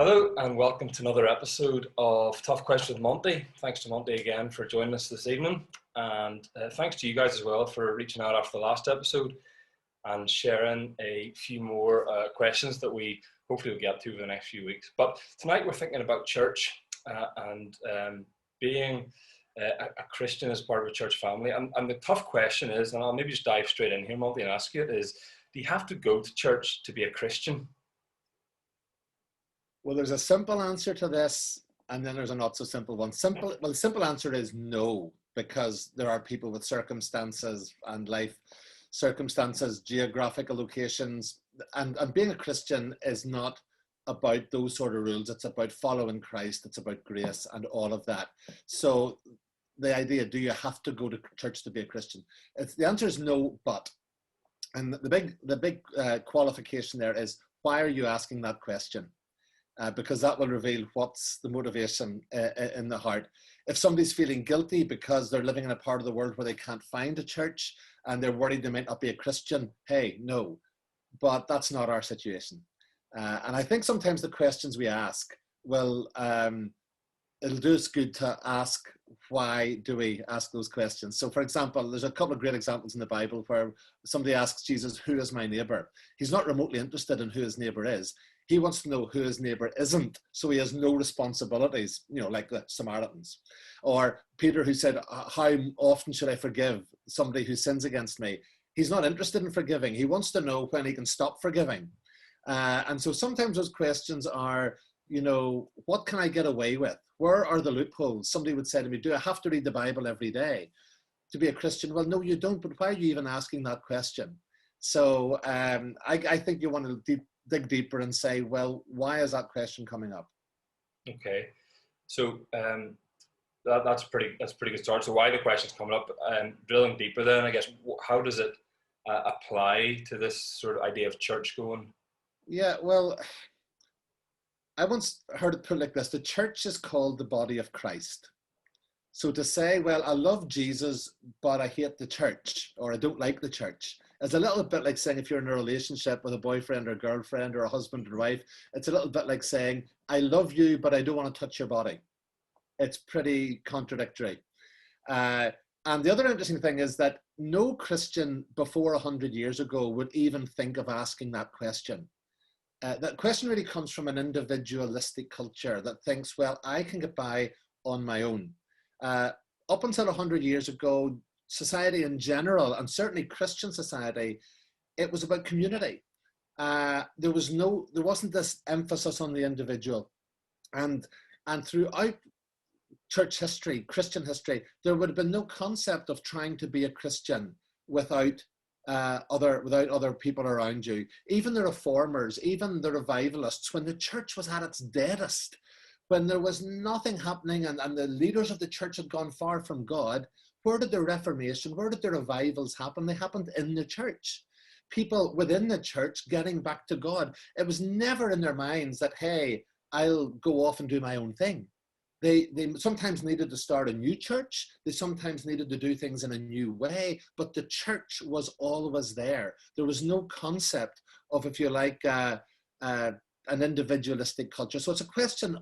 Hello and welcome to another episode of Tough Questions with Monty. Thanks to Monty again for joining us this evening, and thanks to you guys as well for reaching out after the last episode and sharing a few more questions that we hopefully will get to over the next few weeks. But tonight we're thinking about church and being a Christian as part of a church family. And the tough question is, and I'll maybe just dive straight in here, Monty, and ask you it, is do you have to go to church to be a Christian? Well, there's a simple answer to this, and then there's a not so simple one. The simple answer is no, because there are people with circumstances and life circumstances, geographical locations, and being a Christian is not about those sort of rules. It's about following Christ. It's about grace and all of that. So the idea, do you have to go to church to be a Christian? The answer is no, but. And the big qualification there is, why are you asking that question? Because that will reveal what's the motivation in the heart. If somebody's feeling guilty because they're living in a part of the world where they can't find a church and they're worried they might not be a Christian, hey, no. But that's not our situation. And I think sometimes the questions we ask, well, it'll do us good to ask, why do we ask those questions? So, for example, there's a couple of great examples in the Bible where somebody asks Jesus, who is my neighbor? He's not remotely interested in who his neighbor is. He wants to know who his neighbor isn't, so he has no responsibilities, like the Samaritans. Or Peter, who said, how often should I forgive somebody who sins against me? He's not interested in forgiving. He wants to know when he can stop forgiving. And so sometimes those questions are, what can I get away with? Where are the loopholes? Somebody would say to me, do I have to read the Bible every day to be a Christian? Well, no, you don't, but why are you even asking that question? So I think you want to dig deeper and say, well, why is that question coming up? Okay, so that's pretty good start. So why the question's coming up, drilling deeper then, I guess, how does it apply to this sort of idea of church going? Yeah, well, I once heard it put like this: the church is called the body of Christ. So to say, well, I love Jesus, but I hate the church, or I don't like the church, is a little bit like saying, if you're in a relationship with a boyfriend or girlfriend or a husband or wife, it's a little bit like saying, I love you, but I don't want to touch your body. It's pretty contradictory. And the other interesting thing is that no Christian before 100 years ago would even think of asking that question. That question really comes from an individualistic culture that thinks, well, I can get by on my own. Up until 100 years ago, society in general, and certainly Christian society, it was about community. There wasn't this emphasis on the individual. And throughout church history, Christian history, there would have been no concept of trying to be a Christian without other people around you. Even the reformers, even the revivalists, when the church was at its deadest, when there was nothing happening and the leaders of the church had gone far from God, where did the Reformation, where did the revivals happen? They happened in the church. People within the church getting back to God. It was never in their minds that, hey, I'll go off and do my own thing. They sometimes needed to start a new church. They sometimes needed to do things in a new way, but the church was always there. There was no concept of, if you like, an individualistic culture. So it's a question,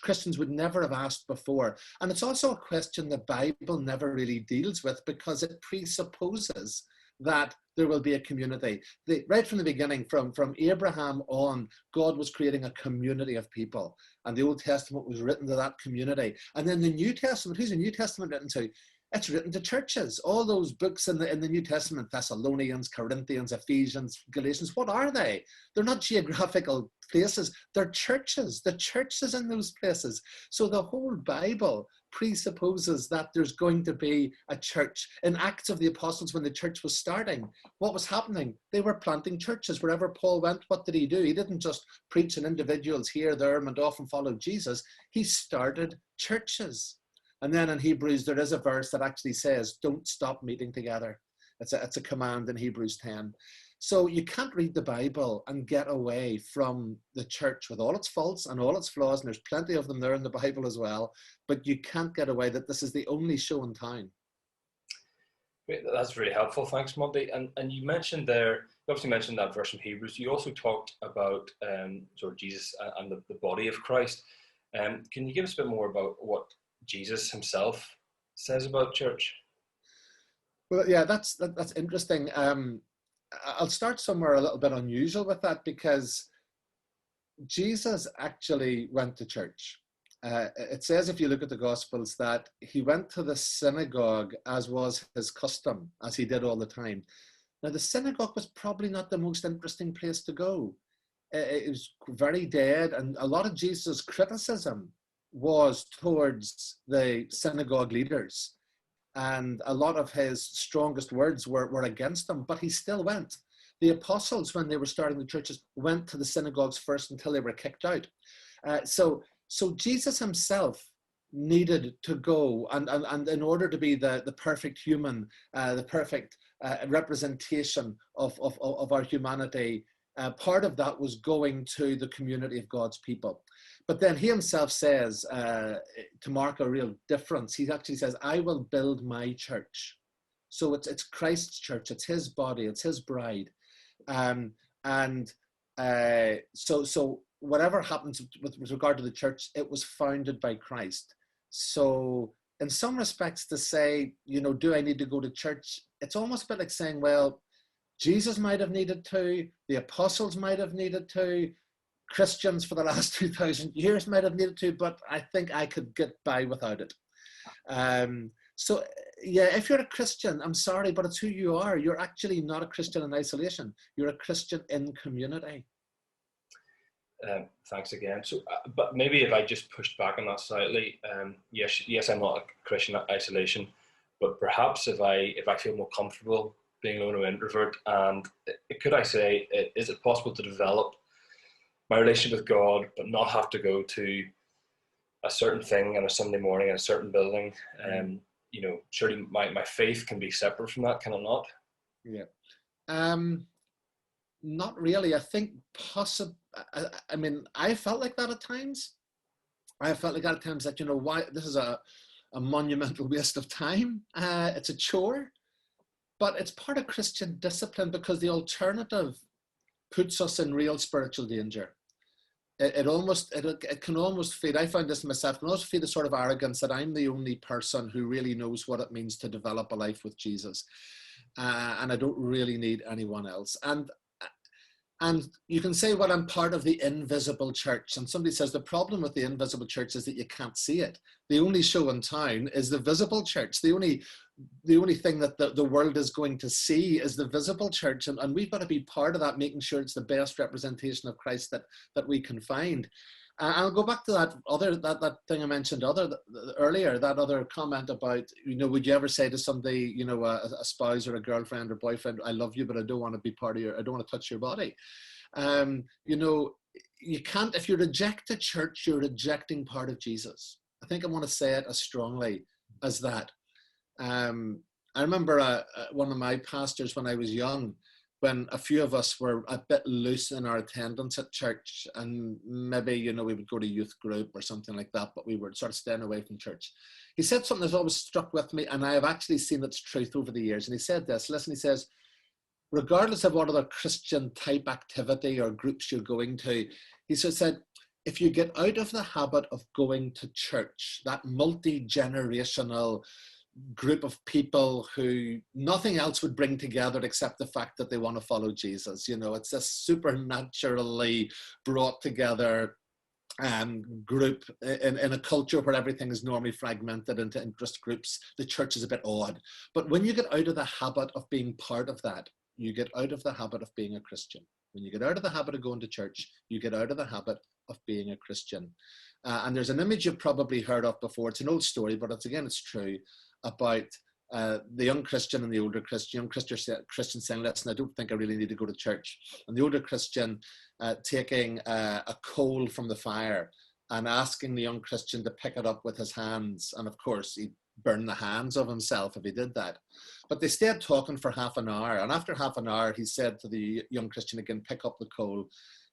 Christians would never have asked before. And it's also a question the Bible never really deals with, because it presupposes that there will be a community. Right from the beginning, from Abraham on, God was creating a community of people. And the Old Testament was written to that community. And then the New Testament, who's the New Testament written to? It's written to churches. All those books in the New Testament, Thessalonians, Corinthians, Ephesians, Galatians, what are they? They're not geographical places. They're churches. The church is in those places. So the whole Bible presupposes that there's going to be a church. In Acts of the Apostles, when the church was starting, what was happening? They were planting churches. Wherever Paul went, what did he do? He didn't just preach in individuals here, there, and off and follow Jesus. He started churches. And then in Hebrews, there is a verse that actually says, don't stop meeting together. It's a command in Hebrews 10. So you can't read the Bible and get away from the church with all its faults and all its flaws, and there's plenty of them there in the Bible as well, but you can't get away that this is the only show in town. Great, that's really helpful. Thanks, Monty. And you mentioned there, you obviously mentioned that verse from Hebrews. You also talked about sort of Jesus and the body of Christ. Can you give us a bit more about what Jesus himself says about church? Well, yeah, that's interesting. I'll start somewhere a little bit unusual with that, because Jesus actually went to church. It says, if you look at the Gospels, that he went to the synagogue as was his custom, as he did all the time. Now, the synagogue was probably not the most interesting place to go. It was very dead, and a lot of Jesus' criticism was towards the synagogue leaders, and a lot of his strongest words were against them, but he still went. The apostles, when they were starting the churches, went to the synagogues first until they were kicked out. So Jesus himself needed to go, and in order to be the perfect human, the perfect representation of our humanity, part of that was going to the community of God's people. But then he himself says, to mark a real difference, he actually says, I will build my church. So it's Christ's church, it's his body, it's his bride. So whatever happens with regard to the church, it was founded by Christ. So in some respects, to say, do I need to go to church? It's almost a bit like saying, well, Jesus might have needed to, the apostles might have needed to, Christians for the last 2,000 years might have needed to, but I think I could get by without it. So yeah, if you're a Christian, I'm sorry, but it's who you are. You're actually not a Christian in isolation. You're a Christian in community. Thanks again. So, but maybe if I just pushed back on that slightly, yes, I'm not a Christian in isolation, but perhaps if I feel more comfortable being alone or introvert, and could I say, is it possible to develop my relationship with God, but not have to go to a certain thing on a Sunday morning in a certain building? Surely my faith can be separate from that, can it not? Yeah. Not really. I think possible. I mean, I felt like that at times. I felt like that at times that, why this is a monumental waste of time. It's a chore, but it's part of Christian discipline, because the alternative puts us in real spiritual danger. It can almost feed, I find this myself, can almost feed a sort of arrogance that I'm the only person who really knows what it means to develop a life with Jesus. And I don't really need anyone else. And you can say, well, I'm part of the invisible church. And somebody says the problem with the invisible church is that you can't see it. The only show in town is the visible church. The only thing that the world is going to see is the visible church. And we've got to be part of that, making sure it's the best representation of Christ that we can find. I'll go back to that thing I mentioned earlier, that other comment about, would you ever say to somebody, a spouse or a girlfriend or boyfriend, I love you, but I don't want to be part of I don't want to touch your body. You can't, if you reject the church, you're rejecting part of Jesus. I think I want to say it as strongly as that. I remember one of my pastors when I was young, when a few of us were a bit loose in our attendance at church, and maybe, we would go to youth group or something like that, but we were sort of staying away from church. He said something that's always struck with me, and I have actually seen its truth over the years. And he said this, listen, he says, regardless of what other Christian type activity or groups you're going to, he said, if you get out of the habit of going to church, that multi-generational group of people who nothing else would bring together except the fact that they want to follow Jesus. It's this supernaturally brought together group in a culture where everything is normally fragmented into interest groups. The church is a bit odd. But when you get out of the habit of being part of that, you get out of the habit of being a Christian. When you get out of the habit of going to church, you get out of the habit of being a Christian. And there's an image you've probably heard of before. It's an old story, but it's true, about the young Christian and the older Christian. Young Christian saying, listen, I don't think I really need to go to church. And the older Christian taking a coal from the fire and asking the young Christian to pick it up with his hands. And of course, he'd burn the hands of himself if he did that. But they stayed talking for half an hour. And after half an hour, he said to the young Christian again, pick up the coal.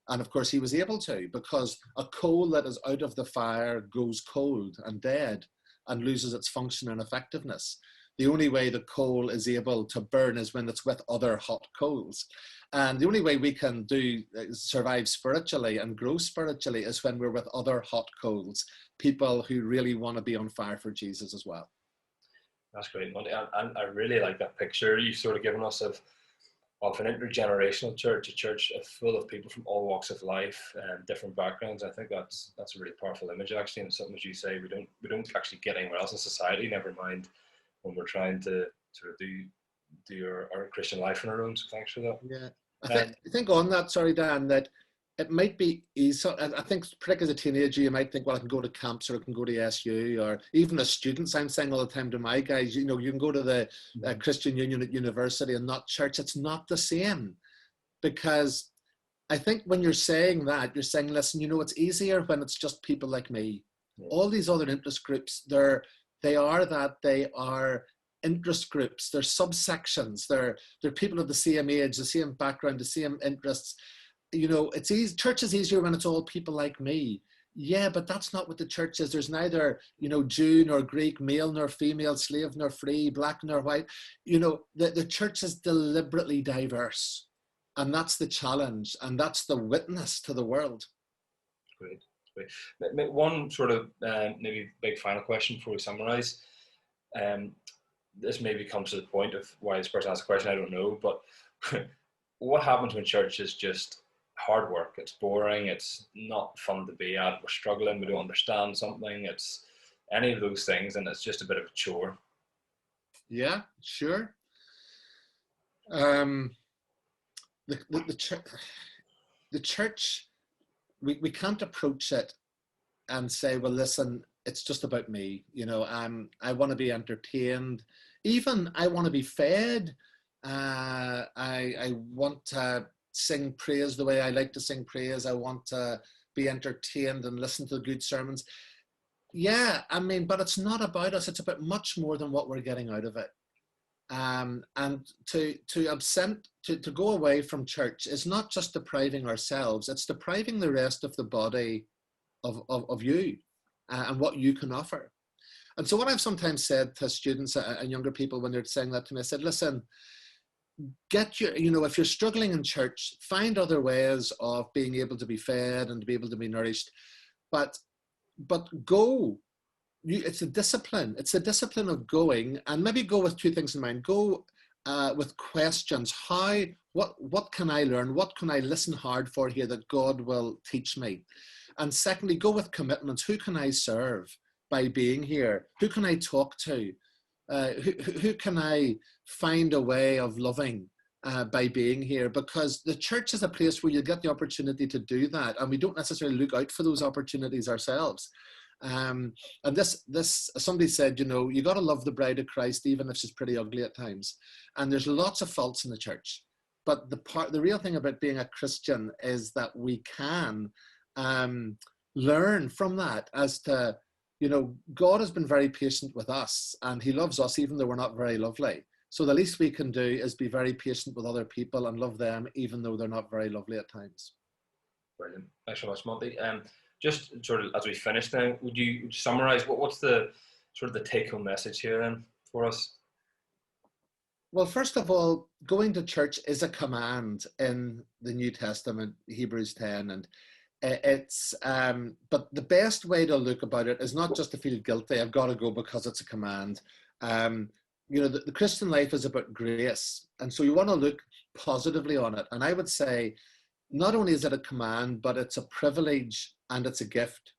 And of course, he was able to, because a coal that is out of the fire goes cold and dead and loses its function and effectiveness. the only way the coal is able to burn is when it's with other hot coals. And the only way we can survive spiritually and grow spiritually is when we're with other hot coals, people who really want to be on fire for Jesus as well. That's great, Monty. I really like that picture you've sort of given us of an intergenerational church, a church full of people from all walks of life and different backgrounds. I think that's a really powerful image, actually, and something, as you say, we don't actually get anywhere else in society, never mind when we're trying to sort of do our Christian life on our own. So thanks for that. Yeah, I think on that, sorry, Dan, that it might be easy. I think, particularly as a teenager, you might think, well, I can go to camps or I can go to SU, or even as students, I'm saying all the time to my guys, you can go to the Christian Union at university and not church. It's not the same, because I think when you're saying that, you're saying, listen, it's easier when it's just people like me. Yeah. All these other interest groups, they are interest groups, they're subsections, they're people of the same age, the same background, the same interests. It's easy. Church is easier when it's all people like me. Yeah, but that's not what the church is. There's neither, Jew nor Greek, male nor female, slave nor free, black nor white. The church is deliberately diverse. And that's the challenge. And that's the witness to the world. Great. One sort of maybe big final question before we summarize. This maybe comes to the point of why this person asked a question, I don't know, but what happens when church is just hard work? It's boring, it's not fun to be at, we're struggling, we don't understand something, it's any of those things, and it's just a bit of a chore. Yeah, sure. The church, we can't approach it and say, well, listen, it's just about me. I want to be entertained. Even I want to be fed. I want to sing praise the way I like to sing praise. I want to be entertained and listen to good sermons. Yeah, but it's not about us. It's about much more than what we're getting out of it. And to go away from church is not just depriving ourselves, it's depriving the rest of the body of you and what you can offer. And so what I've sometimes said to students and younger people when they're saying that to me, I said, listen, if you're struggling in church, find other ways of being able to be fed and to be able to be nourished, but go. It's a discipline. It's the discipline of going, and maybe go with two things in mind. Go with questions. What can I learn? What can I listen hard for here that God will teach me? And secondly, go with commitments. Who can I serve by being here? Who can I talk to? Who can I find a way of loving by being here? Because the church is a place where you get the opportunity to do that, and we don't necessarily look out for those opportunities ourselves. And this somebody said, you got to love the bride of Christ even if she's pretty ugly at times. And there's lots of faults in the church, but the real thing about being a Christian is that we can learn from that as to, God has been very patient with us and he loves us even though we're not very lovely. So the least we can do is be very patient with other people and love them even though they're not very lovely at times. Brilliant. Thanks so much, Monty. Just sort of as we finish now, would you summarize what's the sort of the take-home message here then for us? Well, first of all, going to church is a command in the New Testament, Hebrews 10, and it's but the best way to look about it is not just to feel guilty. I've got to go because it's a command. The Christian life is about grace, and so you want to look positively on it. And I would say, not only is it a command, but it's a privilege and it's a gift.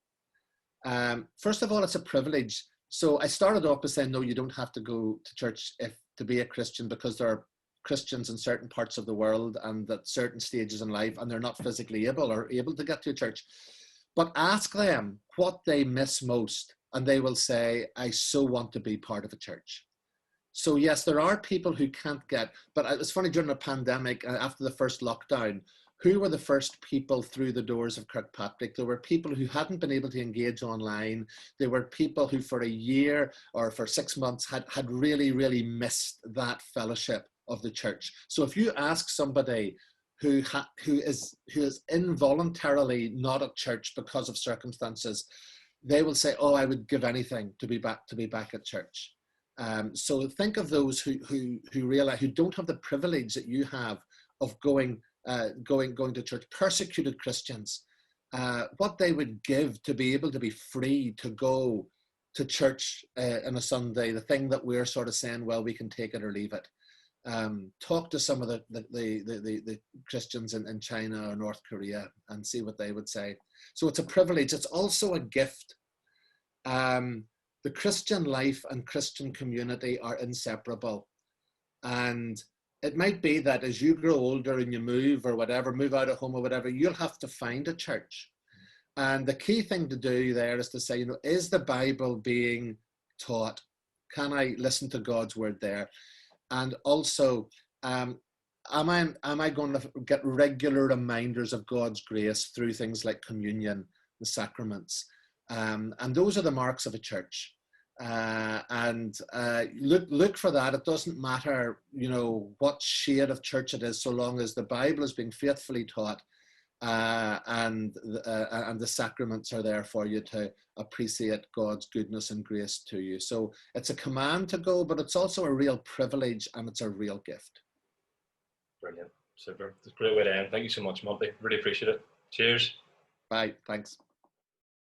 First of all, it's a privilege. So I started off by saying, no, you don't have to go to church to be a Christian, because there are Christians in certain parts of the world and at certain stages in life, and they're not physically able to get to a church. But ask them what they miss most, and they will say, I so want to be part of a church. So yes, there are people who can't get, but it's funny, during the pandemic, after the first lockdown, who were the first people through the doors of Kirkpatrick? There were people who hadn't been able to engage online. There were people who for a year or for 6 months had really, really missed that fellowship of the church. So if you ask somebody who is involuntarily not at church because of circumstances, they will say, oh, I would give anything to be back at church. So think of those who realize, who don't have the privilege that you have of going to church, persecuted Christians, what they would give to be able to be free to go to church on a Sunday, the thing that we're sort of saying, well, we can take it or leave it. Talk to some of the Christians in China or North Korea and see what they would say. So it's a privilege. It's also a gift. The Christian life and Christian community are inseparable. And it might be that as you grow older and you move or whatever, move out of home or whatever, you'll have to find a church. And the key thing to do there is to say, you know, is the Bible being taught? Can I listen to God's word there? And also, am I going to get regular reminders of God's grace through things like communion, the sacraments? And those are the marks of a church. Look for that. It doesn't matter, you know, what shade of church it is, so long as the Bible is being faithfully taught, and the sacraments are there for you to appreciate God's goodness and grace to you. So it's a command to go, but it's also a real privilege, and it's a real gift. Brilliant. Super. It's a great way to end. Thank you so much, Monty. Really appreciate it. Cheers. Bye. Thanks.